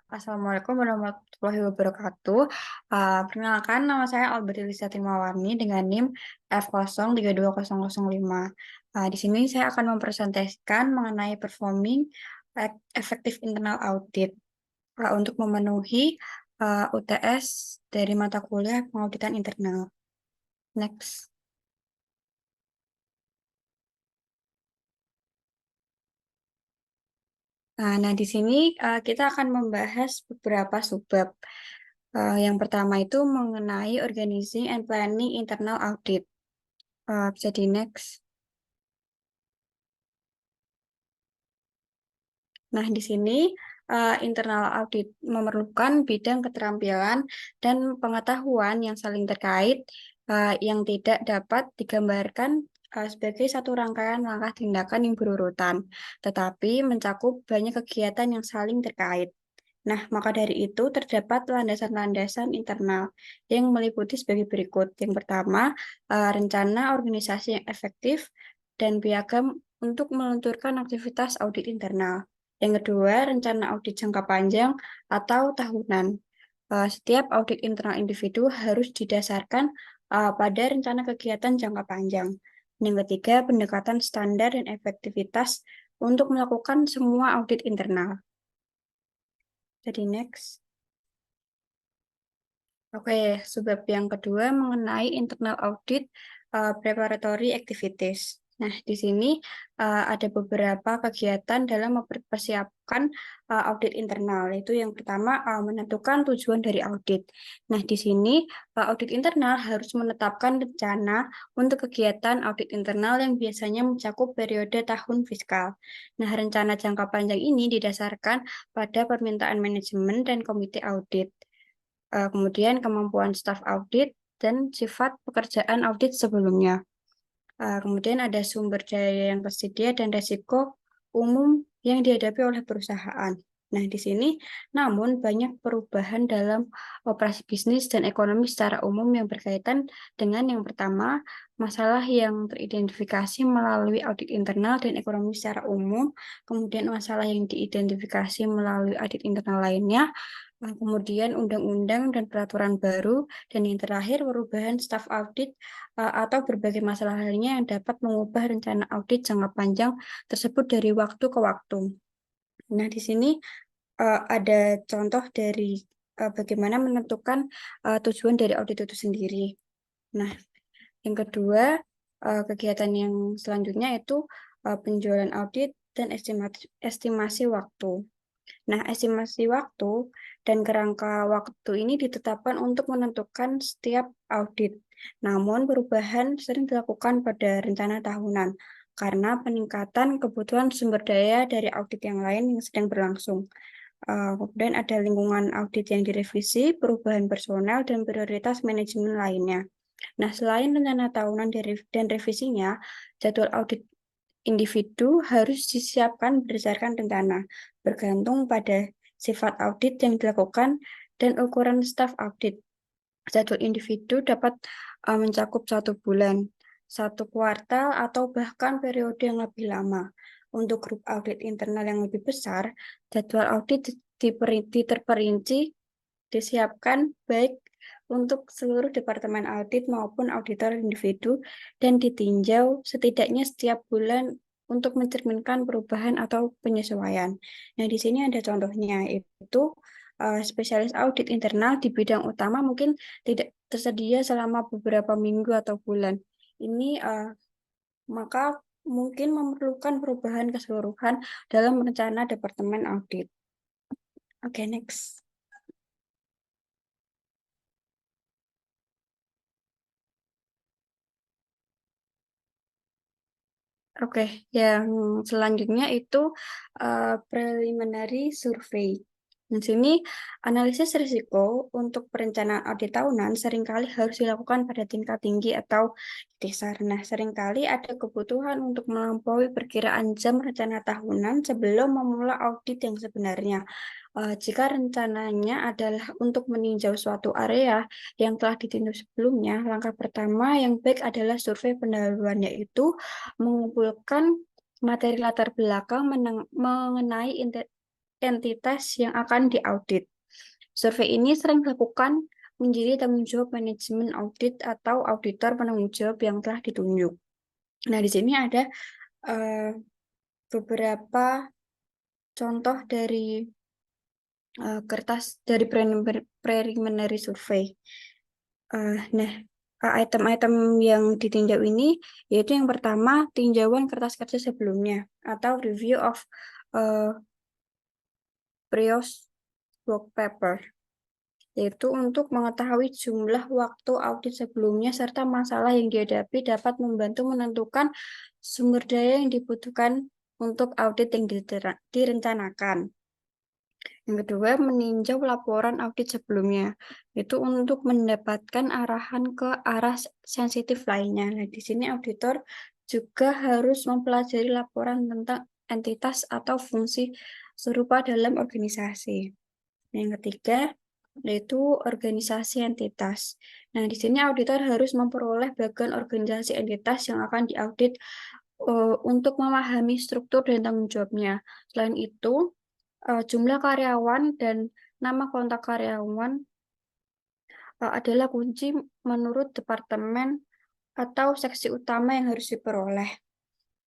Assalamualaikum warahmatullahi wabarakatuh. Perkenalkan, nama saya Albertilisa Timawani dengan NIM F032005. Di sini saya akan mempresentasikan mengenai performing effective internal audit untuk memenuhi UTS dari mata kuliah pengauditan internal. Next. Nah, di sini kita akan membahas beberapa subbab. Yang pertama itu mengenai organizing and planning internal audit. Bisa di next. Nah, di sini internal audit memerlukan bidang keterampilan dan pengetahuan yang saling terkait yang tidak dapat digambarkan sebagai satu rangkaian langkah tindakan yang berurutan, tetapi mencakup banyak kegiatan yang saling terkait. Nah, maka dari itu terdapat landasan-landasan internal yang meliputi sebagai berikut. Yang pertama, rencana organisasi yang efektif dan piagam untuk meluncurkan aktivitas audit internal. Yang kedua, rencana audit jangka panjang atau tahunan. Setiap audit internal individu harus didasarkan pada rencana kegiatan jangka panjang. Yang ketiga, pendekatan standar dan efektivitas untuk melakukan semua audit internal. Jadi next. Oke, sebab yang kedua mengenai internal audit preparatory activities. Nah, di sini ada beberapa kegiatan dalam mempersiapkan audit internal. Yaitu yang pertama menentukan tujuan dari audit. Nah, di sini audit internal harus menetapkan rencana untuk kegiatan audit internal yang biasanya mencakup periode tahun fiskal. Nah, rencana jangka panjang ini didasarkan pada permintaan manajemen dan komite audit. Kemudian kemampuan staf audit dan sifat pekerjaan audit sebelumnya. Kemudian ada sumber daya yang tersedia dan resiko umum yang dihadapi oleh perusahaan. Nah, di sini namun banyak perubahan dalam operasi bisnis dan ekonomi secara umum yang berkaitan dengan yang pertama, masalah yang teridentifikasi melalui audit internal dan ekonomi secara umum, kemudian masalah yang diidentifikasi melalui audit internal lainnya, kemudian undang-undang dan peraturan baru, dan yang terakhir perubahan staf audit atau berbagai masalah lainnya yang dapat mengubah rencana audit jangka panjang tersebut dari waktu ke waktu. Nah, di sini ada contoh dari bagaimana menentukan tujuan dari audit itu sendiri. Nah, yang kedua, kegiatan yang selanjutnya itu penjualan audit dan estimasi waktu. Nah, estimasi waktu dan kerangka waktu ini ditetapkan untuk menentukan setiap audit. Namun, perubahan sering dilakukan pada rencana tahunan karena peningkatan kebutuhan sumber daya dari audit yang lain yang sedang berlangsung. Kemudian ada lingkungan audit yang direvisi, perubahan personel, dan prioritas manajemen lainnya. Nah, selain rencana tahunan dan revisinya, jadwal audit individu harus disiapkan berdasarkan rencana, bergantung pada sifat audit yang dilakukan dan ukuran staf audit. Jadwal individu dapat mencakup 1 bulan, 1 kuartal, atau bahkan periode yang lebih lama. Untuk grup audit internal yang lebih besar, jadwal audit terperinci disiapkan baik untuk seluruh departemen audit maupun auditor individu dan ditinjau setidaknya setiap bulan untuk mencerminkan perubahan atau penyesuaian. Nah, di sini ada contohnya, yaitu spesialis audit internal di bidang utama mungkin tidak tersedia selama beberapa minggu atau bulan. Ini maka mungkin memerlukan perubahan keseluruhan dalam rencana departemen audit. Oke, next. Oke, yang selanjutnya itu preliminary survey. Di sini analisis risiko untuk perencanaan audit tahunan seringkali harus dilakukan pada tingkat tinggi atau dasar. Nah, seringkali ada kebutuhan untuk melampaui perkiraan jam rencana tahunan sebelum memulai audit yang sebenarnya. Jika rencananya adalah untuk meninjau suatu area yang telah ditinjau sebelumnya, langkah pertama yang baik adalah survei pendahuluan, yaitu mengumpulkan materi latar belakang mengenai entitas yang akan diaudit. Survei ini sering dilakukan menjadi tanggung jawab manajemen audit atau auditor penanggung jawab yang telah ditunjuk. Nah, di sini ada beberapa contoh dari kertas dari preliminary survey. Nah, item-item yang ditinjau ini yaitu yang pertama tinjauan kertas kerja sebelumnya atau review of previous work paper, yaitu untuk mengetahui jumlah waktu audit sebelumnya serta masalah yang dihadapi dapat membantu menentukan sumber daya yang dibutuhkan untuk audit yang direncanakan. Yang kedua, meninjau laporan audit sebelumnya, itu untuk mendapatkan arahan ke arah sensitif lainnya. Nah, di sini auditor juga harus mempelajari laporan tentang entitas atau fungsi serupa dalam organisasi. Yang ketiga, yaitu organisasi entitas. Nah, di sini auditor harus memperoleh bagian organisasi entitas yang akan diaudit untuk memahami struktur dan tanggung jawabnya. Selain itu, jumlah karyawan dan nama kontak karyawan adalah kunci menurut departemen atau seksi utama yang harus diperoleh.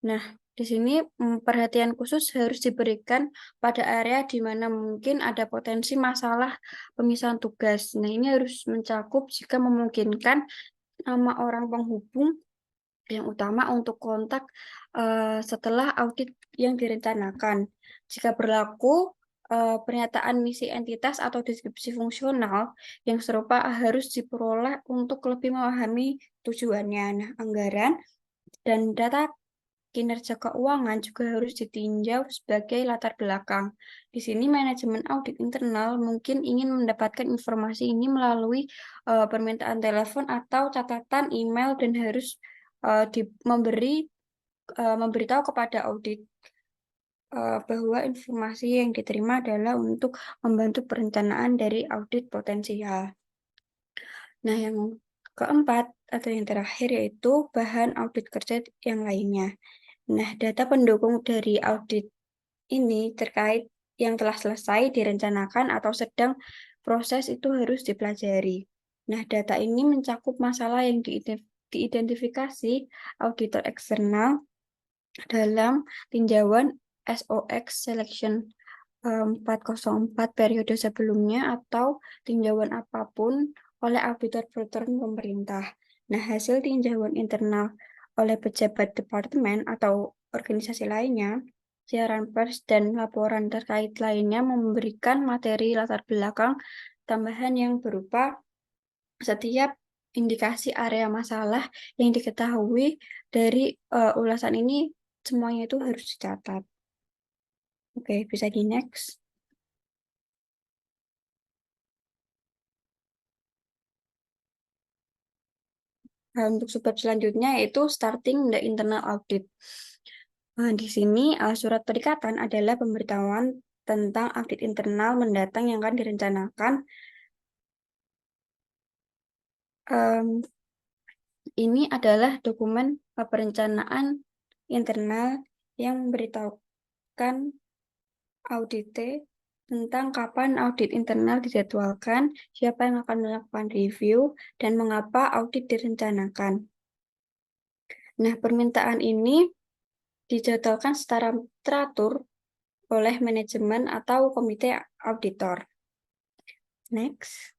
Nah, di sini perhatian khusus harus diberikan pada area di mana mungkin ada potensi masalah pemisahan tugas. Nah, ini harus mencakup jika memungkinkan nama orang penghubung yang utama untuk kontak setelah audit yang direncanakan. Jika berlaku, pernyataan misi entitas atau deskripsi fungsional yang serupa harus diperoleh untuk lebih memahami tujuannya. Nah, anggaran dan data kinerja keuangan juga harus ditinjau sebagai latar belakang. Di sini manajemen audit internal mungkin ingin mendapatkan informasi ini melalui permintaan telepon atau catatan email dan harus memberitahu kepada audit bahwa informasi yang diterima adalah untuk membantu perencanaan dari audit potensial. Nah, yang keempat atau yang terakhir yaitu bahan audit kerja yang lainnya. Nah, data pendukung dari audit ini terkait yang telah selesai direncanakan atau sedang proses itu harus dipelajari. Nah, data ini mencakup masalah yang diidentifikasi auditor eksternal dalam tinjauan SOX Selection 404 periode sebelumnya atau tinjauan apapun oleh auditor pemerintah. Nah, hasil tinjauan internal oleh pejabat departemen atau organisasi lainnya, siaran pers dan laporan terkait lainnya memberikan materi latar belakang tambahan yang berupa setiap indikasi area masalah yang diketahui dari ulasan ini semuanya itu harus dicatat. Oke, bisa di next. Untuk subbab selanjutnya yaitu starting the internal audit. Di sini surat perikatan adalah pemberitahuan tentang audit internal mendatang yang akan direncanakan. Ini adalah dokumen perencanaan internal yang memberitahukan audite tentang kapan audit internal dijadwalkan, siapa yang akan melakukan review, dan mengapa audit direncanakan. Nah, permintaan ini dijadwalkan secara teratur oleh manajemen atau komite auditor. Next.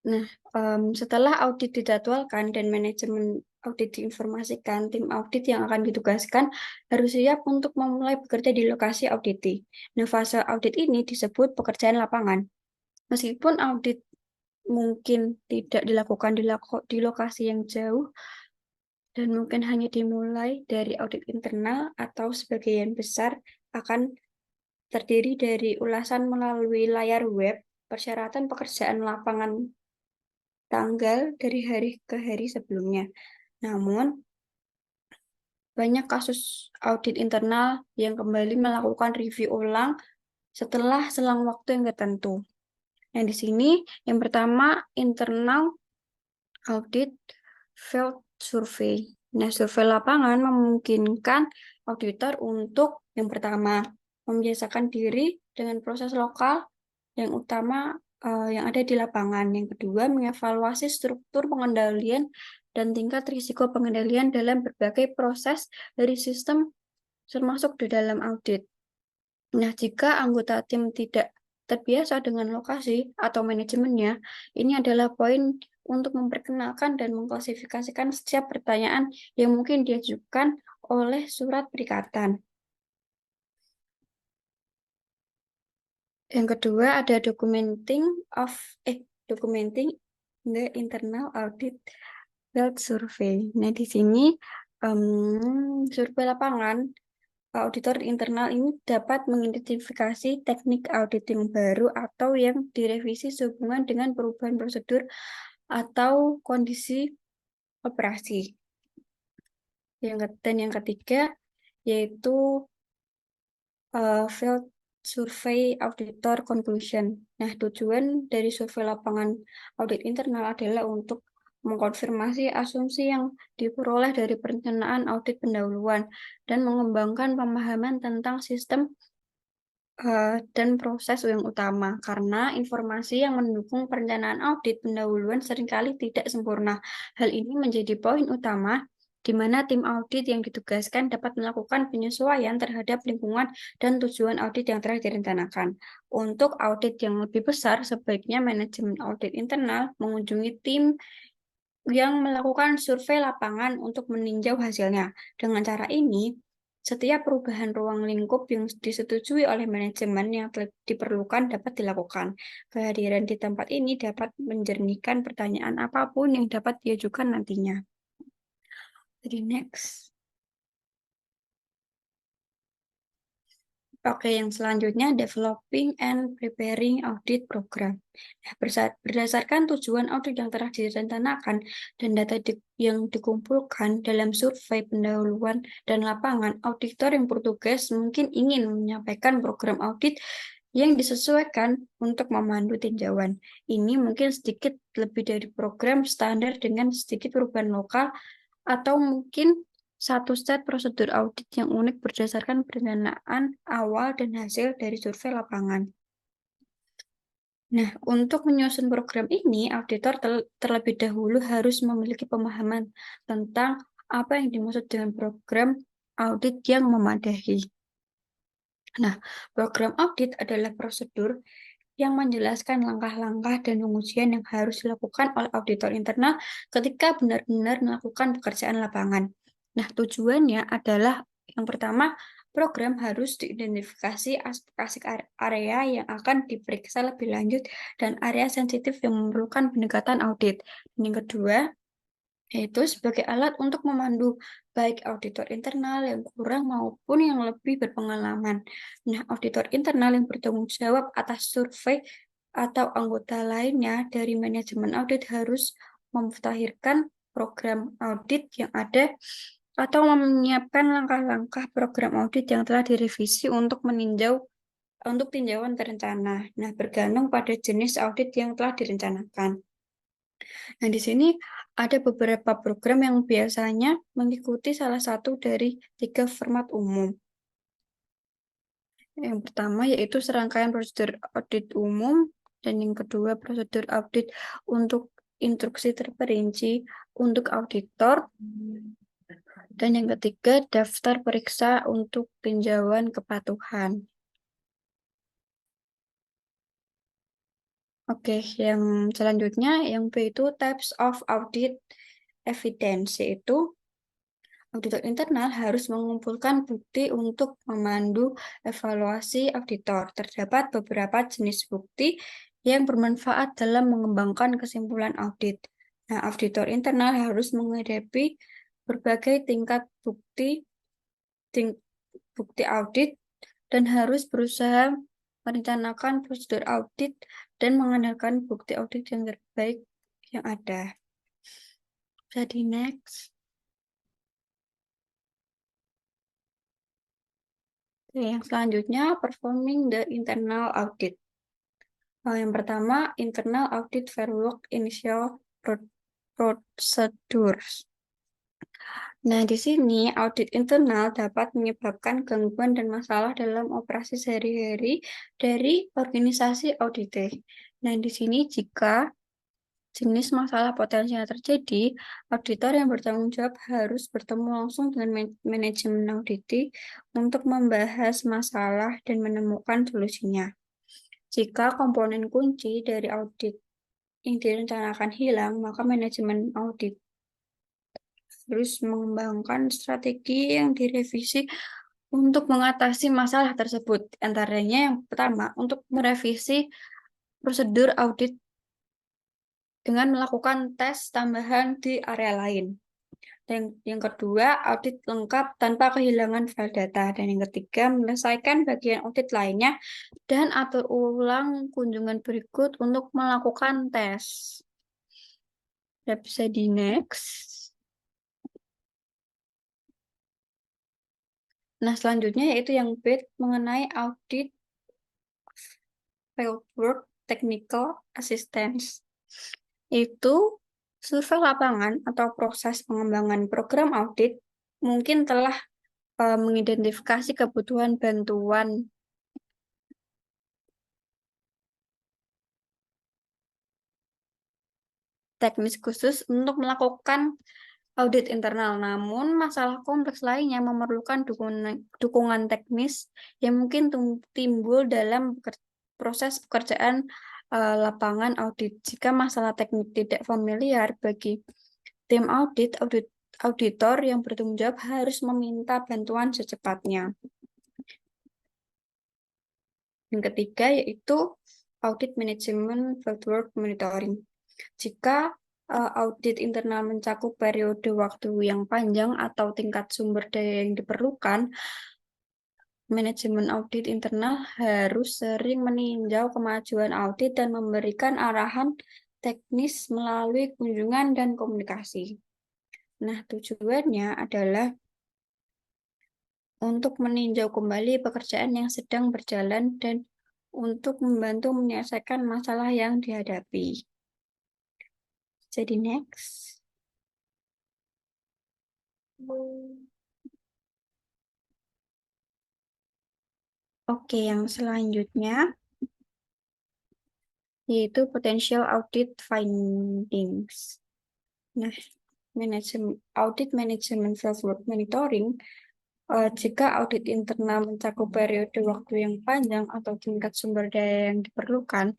Nah, setelah audit dijadwalkan dan manajemen audit diinformasikan, tim audit yang akan ditugaskan harus siap untuk memulai bekerja di lokasi auditi. Nah, fase audit ini disebut pekerjaan lapangan. Meskipun audit mungkin tidak dilakukan di lokasi yang jauh, dan mungkin hanya dimulai dari audit internal atau sebagian besar akan terdiri dari ulasan melalui layar web, persyaratan pekerjaan lapangan tanggal dari hari ke hari sebelumnya. Namun, banyak kasus audit internal yang kembali melakukan review ulang setelah selang waktu yang tertentu. Nah, di sini yang pertama internal audit field survey. Nah, survei lapangan memungkinkan auditor untuk yang pertama membiasakan diri dengan proses lokal yang utama yang ada di lapangan. Yang kedua, mengevaluasi struktur pengendalian dan tingkat risiko pengendalian dalam berbagai proses dari sistem termasuk di dalam audit. Nah, jika anggota tim tidak terbiasa dengan lokasi atau manajemennya, ini adalah poin untuk memperkenalkan dan mengklasifikasikan setiap pertanyaan yang mungkin diajukan oleh surat perikatan. Yang kedua ada documenting the internal audit field survey. Nah, di sini survei lapangan auditor internal ini dapat mengidentifikasi teknik audit yang baru atau yang direvisi sehubungan dengan perubahan prosedur atau kondisi operasi. Dan yang ketiga yaitu field survey auditor conclusion. Nah, tujuan dari survei lapangan audit internal adalah untuk mengkonfirmasi asumsi yang diperoleh dari perencanaan audit pendahuluan dan mengembangkan pemahaman tentang sistem dan proses yang utama, karena informasi yang mendukung perencanaan audit pendahuluan seringkali tidak sempurna. Hal ini menjadi poin utama di mana tim audit yang ditugaskan dapat melakukan penyesuaian terhadap lingkungan dan tujuan audit yang telah direncanakan. Untuk audit yang lebih besar, sebaiknya manajemen audit internal mengunjungi tim yang melakukan survei lapangan untuk meninjau hasilnya. Dengan cara ini, setiap perubahan ruang lingkup yang disetujui oleh manajemen yang diperlukan dapat dilakukan. Kehadiran di tempat ini dapat menjernihkan pertanyaan apapun yang dapat diajukan nantinya. Jadi next. Oke, yang selanjutnya developing and preparing audit program. Nah, berdasarkan tujuan audit yang telah direncanakan dan data yang dikumpulkan dalam survei pendahuluan dan lapangan, auditor yang bertugas mungkin ingin menyampaikan program audit yang disesuaikan untuk memandu tinjauan. Ini mungkin sedikit lebih dari program standar dengan sedikit perubahan lokal atau mungkin satu set prosedur audit yang unik berdasarkan perencanaan awal dan hasil dari survei lapangan. Nah, untuk menyusun program ini, auditor terlebih dahulu harus memiliki pemahaman tentang apa yang dimaksud dengan program audit yang memadai. Nah, program audit adalah prosedur yang menjelaskan langkah-langkah dan pengujian yang harus dilakukan oleh auditor internal ketika benar-benar melakukan pekerjaan lapangan. Nah, tujuannya adalah yang pertama, program harus diidentifikasi aspek-aspek area yang akan diperiksa lebih lanjut dan area sensitif yang memerlukan pendekatan audit. Dan yang kedua, yaitu sebagai alat untuk memandu baik auditor internal yang kurang maupun yang lebih berpengalaman. Nah, auditor internal yang bertanggung jawab atas survei atau anggota lainnya dari manajemen audit harus memutakhirkan program audit yang ada atau menyiapkan langkah-langkah program audit yang telah direvisi untuk tinjauan terencana. Nah, bergantung pada jenis audit yang telah direncanakan. Nah, di sini ada beberapa program yang biasanya mengikuti salah satu dari 3 format umum. Yang pertama yaitu serangkaian prosedur audit umum, dan yang kedua prosedur audit untuk instruksi terperinci untuk auditor, dan yang ketiga daftar periksa untuk tinjauan kepatuhan. Oke, yang selanjutnya yang B itu types of audit evidence, yaitu auditor internal harus mengumpulkan bukti untuk memandu evaluasi auditor. Terdapat beberapa jenis bukti yang bermanfaat dalam mengembangkan kesimpulan audit. Nah, auditor internal harus menghadapi berbagai tingkat bukti audit dan harus berusaha merencanakan prosedur audit dan mengandalkan bukti audit yang terbaik yang ada. Jadi next. Yang selanjutnya, performing the internal audit. Yang pertama, internal audit framework initial procedures. Nah, di sini audit internal dapat menyebabkan gangguan dan masalah dalam operasi sehari-hari dari organisasi audite. Nah, di sini jika jenis masalah potensial terjadi, auditor yang bertanggung jawab harus bertemu langsung dengan manajemen audit untuk membahas masalah dan menemukan solusinya. Jika komponen kunci dari audit yang direncanakan hilang, maka manajemen audit terus mengembangkan strategi yang direvisi untuk mengatasi masalah tersebut. Antaranya yang pertama, untuk merevisi prosedur audit dengan melakukan tes tambahan di area lain. Dan yang kedua, audit lengkap tanpa kehilangan file data. Dan yang ketiga, menyelesaikan bagian audit lainnya dan atur ulang kunjungan berikut untuk melakukan tes. Kita bisa di next. Nah, selanjutnya yaitu yang B mengenai audit fieldwork technical assistance. Itu survei lapangan atau proses pengembangan program audit mungkin telah mengidentifikasi kebutuhan bantuan teknis khusus untuk melakukan audit internal. Namun, masalah kompleks lainnya memerlukan dukungan teknis yang mungkin timbul dalam proses pekerjaan lapangan audit. Jika masalah teknik tidak familiar bagi tim auditor yang bertanggung jawab harus meminta bantuan secepatnya. Yang ketiga yaitu audit manajemen fieldwork monitoring. Jika audit internal mencakup periode waktu yang panjang atau tingkat sumber daya yang diperlukan, manajemen audit internal harus sering meninjau kemajuan audit dan memberikan arahan teknis melalui kunjungan dan komunikasi. Nah, tujuannya adalah untuk meninjau kembali pekerjaan yang sedang berjalan dan untuk membantu menyelesaikan masalah yang dihadapi. Jadi next. Oke, yang selanjutnya yaitu potential audit findings. Nah, audit manajemen fieldwork monitoring, jika audit internal mencakup periode waktu yang panjang atau tingkat sumber daya yang diperlukan,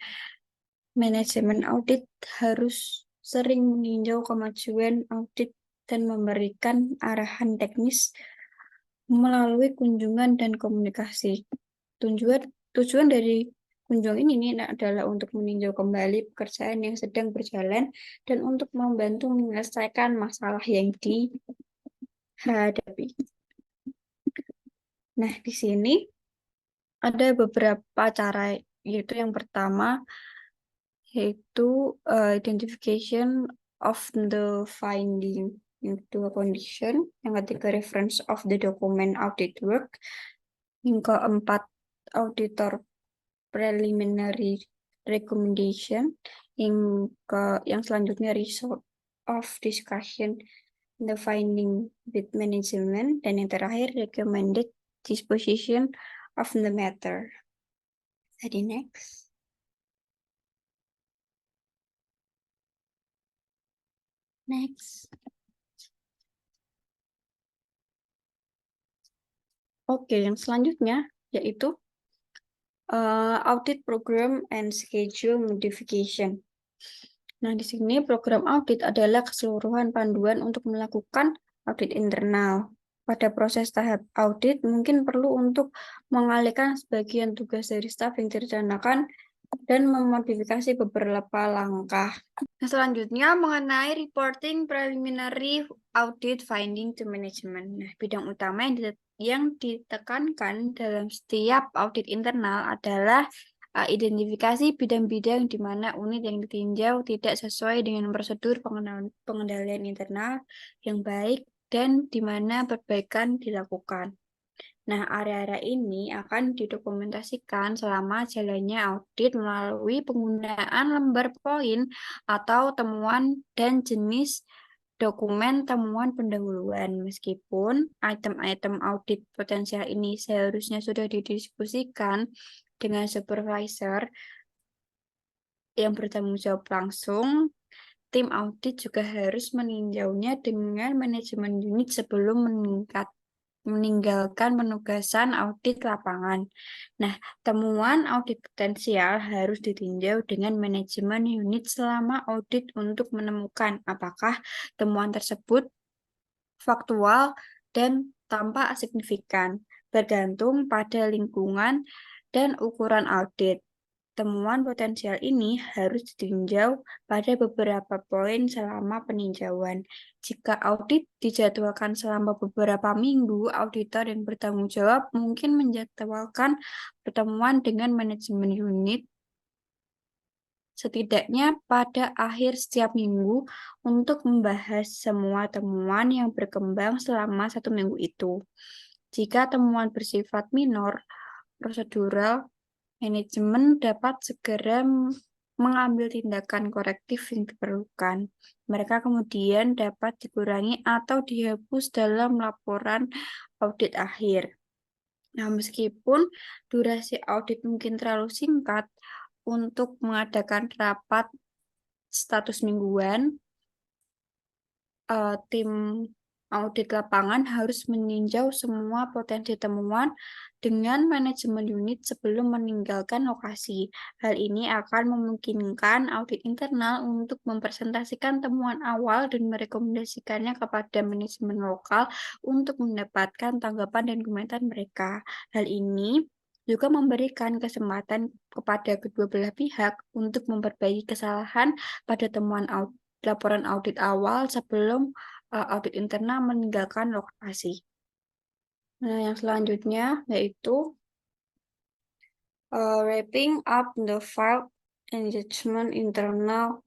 manajemen audit harus sering meninjau kemajuan audit dan memberikan arahan teknis melalui kunjungan dan komunikasi. Tujuan dari kunjungan ini adalah untuk meninjau kembali pekerjaan yang sedang berjalan dan untuk membantu menyelesaikan masalah yang dihadapi. Nah, di sini ada beberapa cara, yaitu yang pertama yaitu identification of the finding, yang kedua condition, yang ketiga reference of the document audit work, yang keempat auditor preliminary recommendation, yang selanjutnya result of discussion the finding with management, dan yang terakhir recommended disposition of the matter. Jadi next. Next. Oke, yang selanjutnya yaitu audit program and schedule modification. Nah, di sini program audit adalah keseluruhan panduan untuk melakukan audit internal. Pada proses tahap audit, mungkin perlu untuk mengalihkan sebagian tugas dari staf yang direncanakan dan memodifikasi beberapa langkah. Nah, selanjutnya mengenai reporting preliminary audit finding to management. Nah, bidang utama yang ditekankan dalam setiap audit internal adalah identifikasi bidang-bidang di mana unit yang ditinjau tidak sesuai dengan prosedur pengendalian internal yang baik dan di mana perbaikan dilakukan. Nah, area-area ini akan didokumentasikan selama jalannya audit melalui penggunaan lembar poin atau temuan dan jenis dokumen temuan pendahuluan. Meskipun item-item audit potensial ini seharusnya sudah didiskusikan dengan supervisor yang bertanggung jawab langsung, tim audit juga harus meninjaunya dengan manajemen unit sebelum meninggalkan penugasan audit lapangan. Nah, temuan audit potensial harus ditinjau dengan manajemen unit selama audit untuk menemukan apakah temuan tersebut faktual dan tampak signifikan, bergantung pada lingkungan dan ukuran audit. Temuan potensial ini harus ditinjau pada beberapa poin selama peninjauan. Jika audit dijadwalkan selama beberapa minggu, auditor yang bertanggung jawab mungkin menjadwalkan pertemuan dengan manajemen unit setidaknya pada akhir setiap minggu untuk membahas semua temuan yang berkembang selama 1 minggu itu. Jika temuan bersifat minor, prosedural, manajemen dapat segera mengambil tindakan korektif yang diperlukan. Mereka kemudian dapat dikurangi atau dihapus dalam laporan audit akhir. Nah, meskipun durasi audit mungkin terlalu singkat untuk mengadakan rapat status mingguan, tim audit lapangan harus meninjau semua potensi temuan dengan manajemen unit sebelum meninggalkan lokasi. Hal ini akan memungkinkan audit internal untuk mempresentasikan temuan awal dan merekomendasikannya kepada manajemen lokal untuk mendapatkan tanggapan dan komentar mereka. Hal ini juga memberikan kesempatan kepada kedua belah pihak untuk memperbaiki kesalahan pada temuan laporan audit awal sebelum audit internal meninggalkan lokasi. Nah, yang selanjutnya yaitu wrapping up the file engagement internal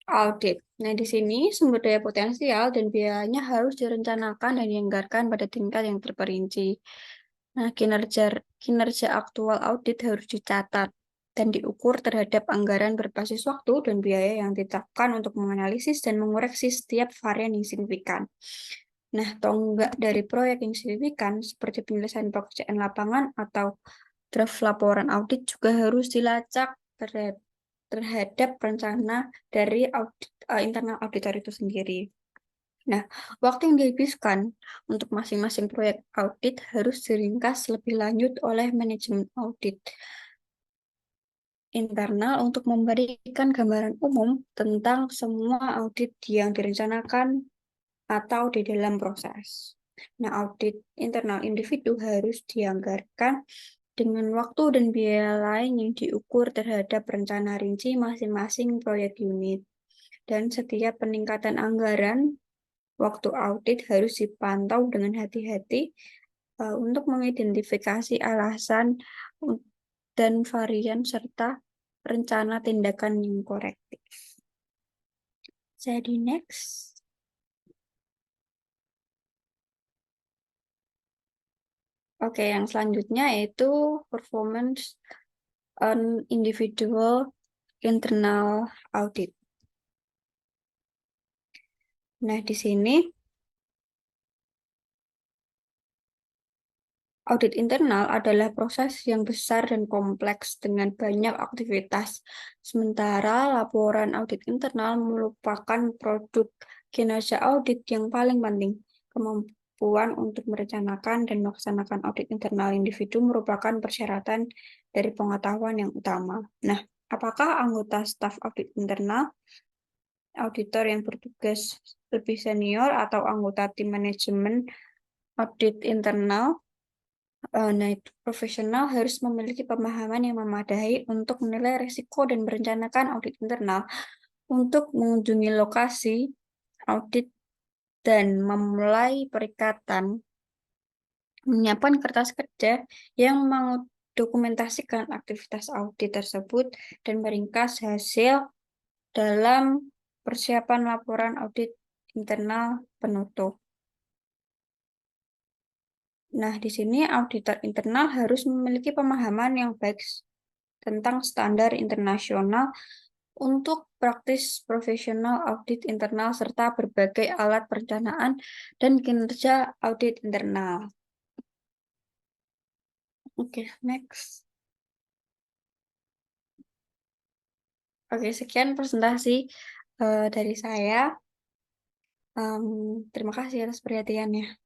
audit. Nah, di sini sumber daya potensial dan biayanya harus direncanakan dan dianggarkan pada tingkat yang terperinci. Nah, kinerja aktual audit harus dicatat dan diukur terhadap anggaran berbasis waktu dan biaya yang ditetapkan untuk menganalisis dan mengoreksi setiap varian yang signifikan. Nah, tonggak dari proyek yang signifikan seperti penyelesaian pekerjaan lapangan atau draft laporan audit juga harus dilacak terhadap rencana dari internal auditor itu sendiri. Nah, waktu yang dihabiskan untuk masing-masing proyek audit harus diringkas lebih lanjut oleh manajemen audit internal untuk memberikan gambaran umum tentang semua audit yang direncanakan atau di dalam proses. Nah, audit internal individu harus dianggarkan dengan waktu dan biaya lain yang diukur terhadap rencana rinci masing-masing proyek unit. Dan setiap peningkatan anggaran waktu audit harus dipantau dengan hati-hati untuk mengidentifikasi alasan dan varian serta rencana tindakan yang korektif. Jadi next. Oke, yang selanjutnya yaitu performance on individual internal audit. Nah, di sini audit internal adalah proses yang besar dan kompleks dengan banyak aktivitas. Sementara laporan audit internal merupakan produk kinerja audit yang paling penting. Kemampuan untuk merencanakan dan melaksanakan audit internal individu merupakan persyaratan dari pengetahuan yang utama. Nah, apakah anggota staf audit internal, auditor yang bertugas lebih senior, atau anggota tim manajemen audit internal profesional harus memiliki pemahaman yang memadai untuk menilai risiko dan merencanakan audit internal untuk mengunjungi lokasi audit dan memulai perikatan, menyiapkan kertas kerja yang mendokumentasikan aktivitas audit tersebut dan meringkas hasil dalam persiapan laporan audit internal penutup. Nah, di sini auditor internal harus memiliki pemahaman yang baik tentang standar internasional untuk praktis profesional audit internal serta berbagai alat perencanaan dan kinerja audit internal. Oke, next. Oke, sekian presentasi dari saya. Terima kasih atas perhatiannya.